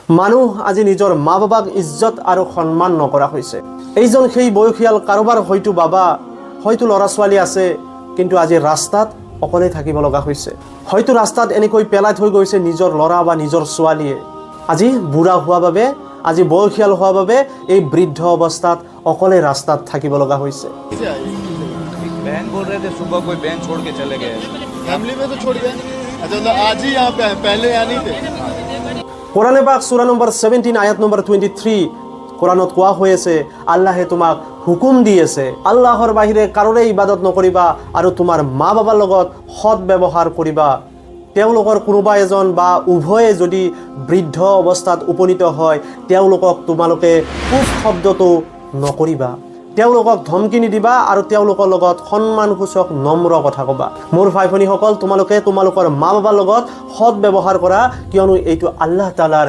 মানুহ আজি নিজৰ মা বাবাক ইজ্জত আৰু সন্মান নকৰা হৈছে। এইজন সেই বয়সীয়াল কাৰোবাৰ হয়তো বাবা, হয়তো ল'ৰা ছোৱালী আছে, কিন্তু আজি ৰাস্তাত অকলে থাকিব লগা হৈছে। হয়তো ৰাস্তাত এনেকৈ পেলাই থৈ গৈছে নিজৰ ল'ৰা বা নিজৰ ছোৱালীয়ে। আজি বুঢ়া হোৱা বাবে, আজি বয়সীয়াল হোৱা বাবে এই বৃদ্ধ অৱস্থাত অকলে ৰাস্তাত থাকিব লগা হৈছে। बहन बोल रहे थे सुबह कोई बहन छोड़ के चले गए। फैमिली में तो छोड़ गए। अच्छा मतलब आज ही यहाँ पे पहले यहाँ नहीं थे। কোরআনে পাক সূরা নম্বর 17 আয়াত নম্বর 23 কোরআনত কোৱা হৈছে আল্লাহে তোমাক হুকুম দিয়েছে আল্লাহৰ বাহিৰে কাৰোৰে ইবাদত নকৰিবা আৰু তোমাৰ মা বাবাৰ লগত সৎ ব্যৱহাৰ কৰিবা। তেওঁলোকৰ কোনোবা এজন বা উভয়ে যদি বৃদ্ধ অৱস্থাত উপনীত হয় তেওঁলোকক তোমালোকে উফ শব্দটো নকৰিবা, তেওঁলোকক ধমকি নিদিবা আৰু তেওঁলোকৰ লগত সন্মানসূচক নম্ৰ কথা ক'বা। মোৰ ভাই ভনীসকল, তোমালোকে তোমালোকৰ মা বাবাৰ লগত সৎ ব্যৱহাৰ কৰা, কিয়নো এইটো আল্লাহ তাআলাৰ